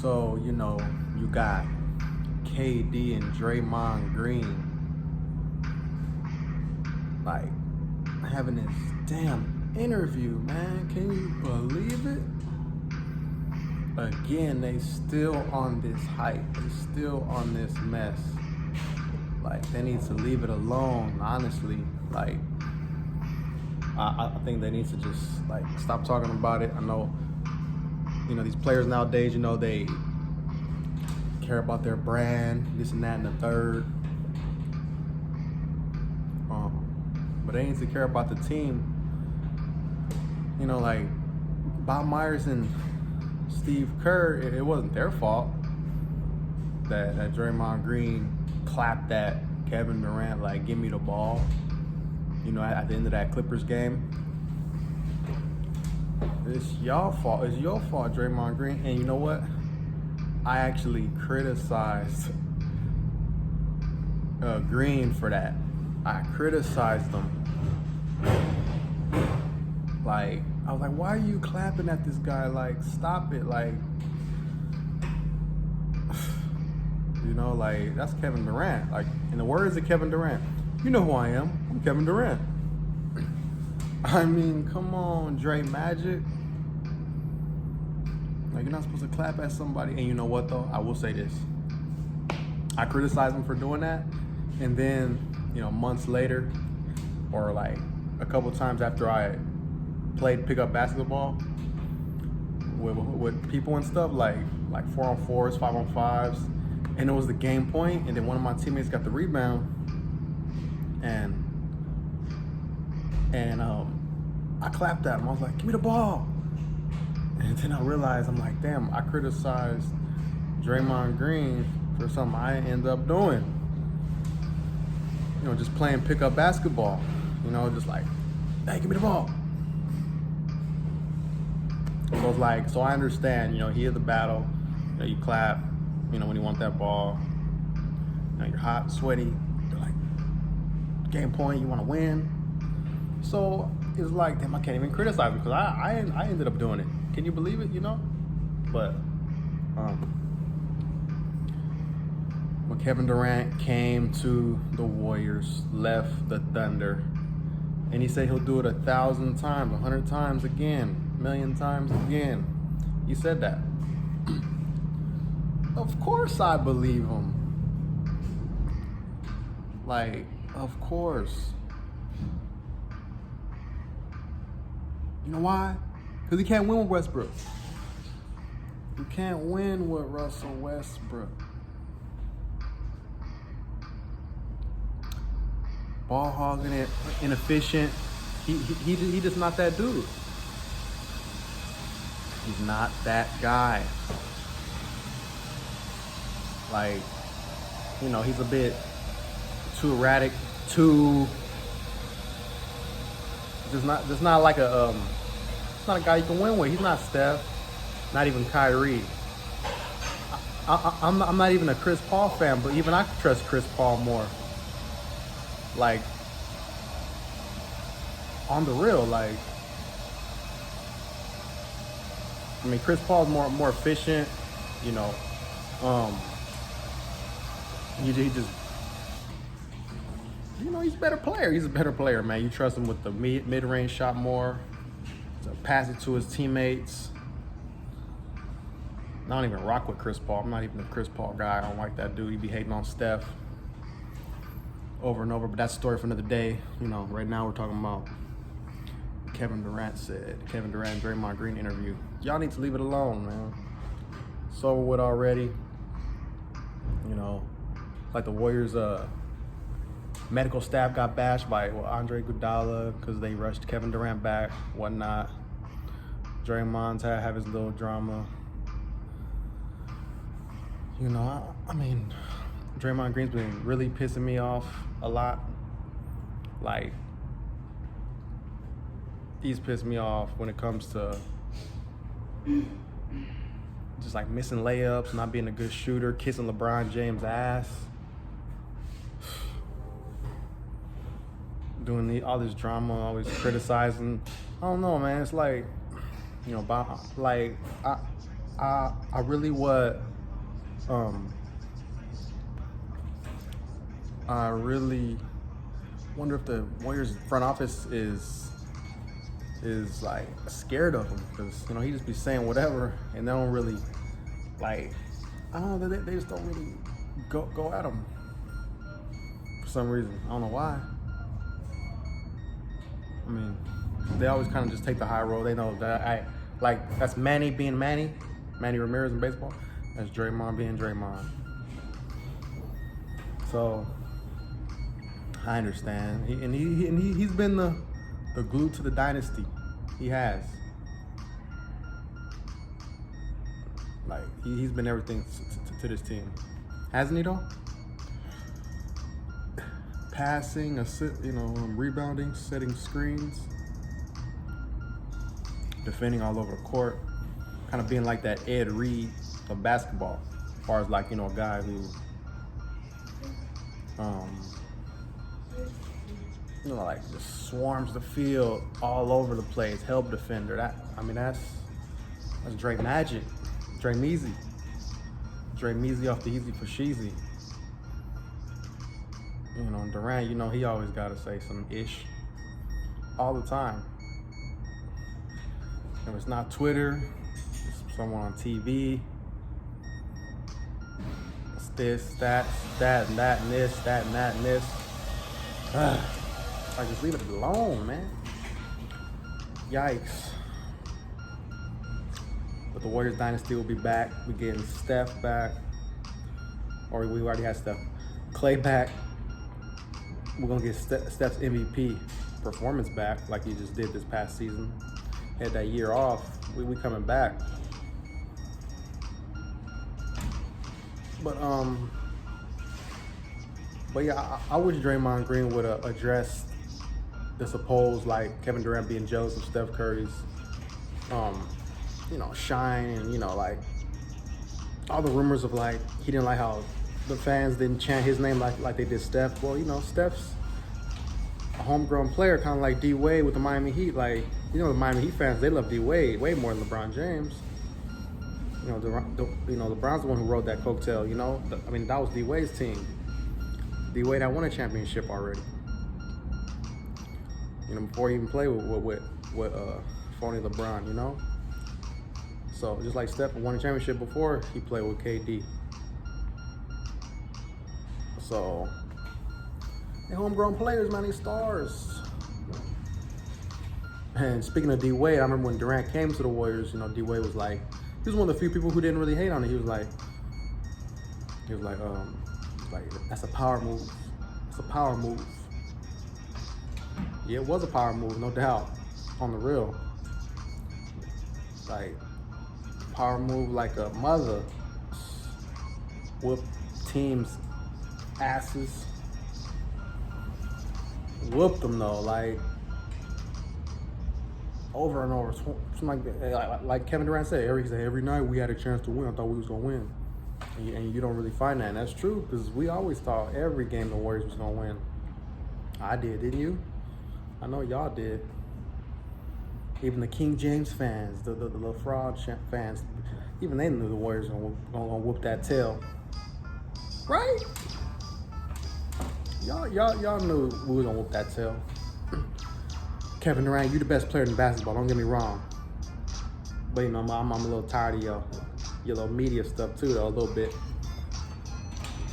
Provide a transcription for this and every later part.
So, you got KD and Draymond Green, like, having this damn interview, man. Can you believe it? Again, they still on this hype. They still on this mess. Like, they need to leave it alone, honestly. Like, I think they need to just, like, stop talking about it. I know, these players nowadays, they care about their brand, this and that and the third. But they need to care about the team. Like Bob Myers and Steve Kerr, it wasn't their fault that Draymond Green clapped at Kevin Durant, like, give me the ball, at the end of that Clippers game. It's y'all fault. It's your fault, Draymond Green. And you know what? I actually criticized Green for that. I criticized him. Like, I was like, why are you clapping at this guy? Like, stop it. Like, like, that's Kevin Durant. Like, in the words of Kevin Durant, you know who I am. I'm Kevin Durant. I mean, come on, Dre Magic. Like, you're not supposed to clap at somebody. And you know what, though? I will say this. I criticized him for doing that. And then, months later, or like a couple times after I played pickup basketball with people and stuff, like 4-on-4s, 5-on-5s, and it was the game point, and then one of my teammates got the rebound, and I clapped at him. I was like, give me the ball. And then I realized, I'm like, damn, I criticized Draymond Green for something I ended up doing. Just playing pickup basketball. Just like, hey, give me the ball. So it's like, so I understand, hear the battle, you clap, when you want that ball. You're hot, sweaty, you're like, game point, you want to win. So it's like, damn, I can't even criticize him because I ended up doing it. Can you believe it, But when Kevin Durant came to the Warriors, left the Thunder, and he said he'll do it 1,000 times, 100 times again, 1,000,000 times again. He said that. Of course I believe him. Like, of course. You know why? Because he can't win with Westbrook. You can't win with Russell Westbrook. Ball hogging it, inefficient. He just not that dude. He's not that guy. Like, he's a bit too erratic, too. Just not like a it's not a guy you can win with. He's not Steph, not even Kyrie. I'm not even a Chris Paul fan, but even I trust Chris Paul more. Like, on the real, like, I mean, Chris Paul's more efficient, he just, he's a better player. He's a better player, man. You trust him with the mid-range shot more, to pass it to his teammates. I don't even rock with Chris Paul. I'm not even a Chris Paul guy. I don't like that dude. He be hating on Steph over and over, but that's a story for another day. Right now we're talking about Kevin Durant Draymond Green interview. Y'all need to leave it alone, man. It's over with already. Like the Warriors medical staff got bashed by Andre Iguodala because they rushed Kevin Durant back, whatnot. Draymond's have his little drama. I mean, Draymond Green's been really pissing me off a lot. Like, he's pissed me off when it comes to just like missing layups, not being a good shooter, kissing LeBron James' ass, doing all this drama, always criticizing. I don't know, man. It's like, I really um I really wonder if the Warriors front office is like scared of him because he just be saying whatever and they don't really like I don't know they just don't really go at him for some reason. I don't know why. I mean, they always kind of just take the high road. They know that that's Manny being Manny Ramirez in baseball. That's Draymond being Draymond. So I understand. He's been the glue to the dynasty. He has. Like he's been everything to this team, hasn't he? Though. Passing, rebounding, setting screens, defending all over the court, kind of being like that Ed Reed of basketball, as far as like a guy who, like just swarms the field all over the place, help defender. That's Dre Magic, Dre Meezy off the Easy for Sheezy. Durant, he always got to say some ish all the time. If it's not Twitter, it's someone on TV. It's this, that, and that, and this, that, and that, and this. Like, just leave it alone, man. Yikes. But the Warriors dynasty will be back. We're getting Steph back. Or we already had Steph. Clay back. We're going to get Steph's MVP performance back like he just did this past season. Had that year off. We coming back. But yeah, I wish Draymond Green would have addressed the supposed Kevin Durant being jealous of Steph Curry's shine and like all the rumors of he didn't like how the fans didn't chant his name like they did Steph. Well, Steph's a homegrown player, kind of like D Wade with the Miami Heat. The Miami Heat fans, they love D Wade way more than LeBron James. LeBron's the one who rode that coattail. That was D Wade's team. D Wade had won a championship already. Before he even played with phony LeBron. So just like Steph won a championship before he played with KD. So, they homegrown players, man, they stars. And speaking of D Wade, I remember when Durant came to the Warriors, D Wade was he was one of the few people who didn't really hate on it. He was like, that's a power move. It's a power move. Yeah, it was a power move, no doubt, on the real. Power move like a mother. Whoop teams' asses. Whooped them though, over and over. Like Kevin Durant said, every night we had a chance to win. I thought we was gonna win, and you don't really find that. And that's true because we always thought every game the Warriors was gonna win. I did, didn't you? I know y'all did. Even the King James fans, the LaFraud fans, even they knew the Warriors gonna whoop that tail, right? Y'all knew we was gonna whoop that tail. Kevin Durant, you the best player in basketball. Don't get me wrong, but I'm a little tired of your little media stuff too, though, a little bit.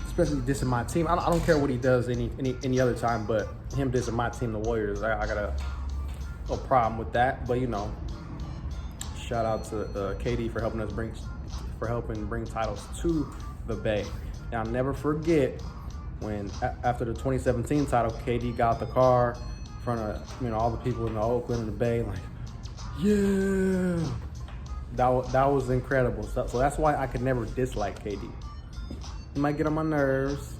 Especially dissing my team. I don't care what he does any other time, but him dissing my team, the Warriors, I got a problem with that. But shout out to KD for helping bring titles to the Bay. Now, never forget when after the 2017 title, KD got the car in front of all the people in Oakland and the Bay, yeah, that was incredible. So that's why I could never dislike KD. He might get on my nerves,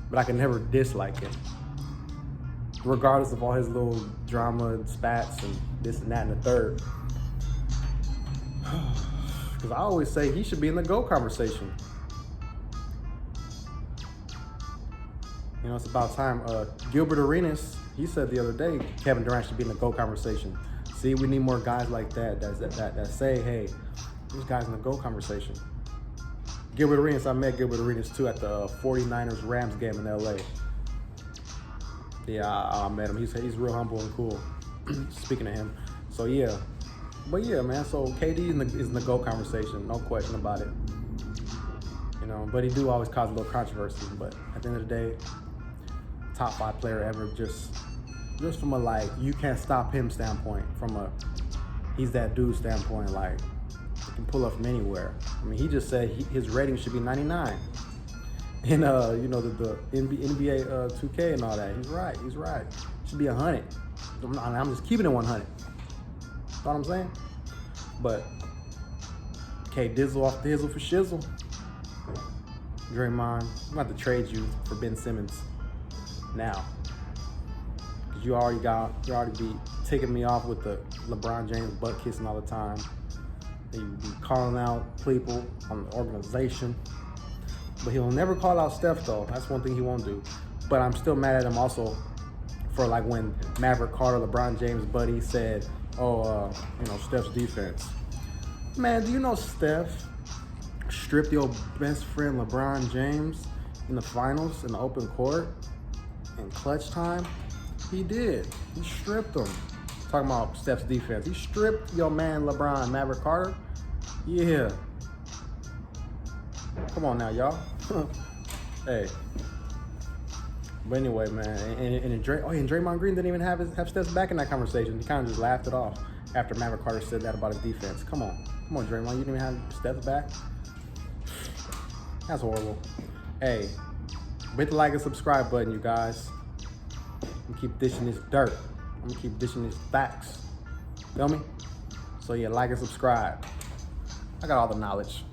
but I can never dislike him, regardless of all his little drama and spats and this and that and the third. Because I always say he should be in the GOAT conversation. It's about time. Gilbert Arenas, he said the other day, Kevin Durant should be in the GOAT conversation. See, we need more guys like that say, hey, This guy's in the GOAT conversation. Gilbert Arenas, I met Gilbert Arenas too at the 49ers Rams game in LA. Yeah, I met him. He's real humble and cool. Speaking of him. So yeah. But yeah, man, so KD is in the GOAT conversation, no question about it. You know, but he do always cause a little controversy. But at the end of the day, top 5 player ever, just from a like you can't stop him standpoint, from a he's that dude standpoint, like he can pull up from anywhere. I mean, he just said his rating should be 99. And you know, the NBA 2K and all that. He's right. Should be 100. I'm just keeping it 100. Know what I'm saying? But K Dizzle off the hizzle for shizzle. Draymond, I'm about to trade you for Ben Simmons now. Cause you already be taking me off with the LeBron James butt kissing all the time. You be calling out people on the organization. But he'll never call out Steph though. That's one thing he won't do. But I'm still mad at him also for like when Maverick Carter, LeBron James' buddy, said, "Oh, you know, Steph's defense." Man, do you know Steph stripped your best friend LeBron James in the finals in the open court in clutch time? He did. He stripped him. Talking about Steph's defense. He stripped your man LeBron, Maverick Carter. Yeah. Come on now, y'all. Hey. But anyway, man, and Draymond Green didn't even have Steph's back in that conversation. He kind of just laughed it off after Maverick Carter said that about his defense. Come on, Draymond, you didn't even have Steph's back. That's horrible. Hey, hit the like and subscribe button, you guys. I'm gonna keep dishing this dirt. I'm gonna keep dishing these facts. Feel me? So yeah, like and subscribe. I got all the knowledge.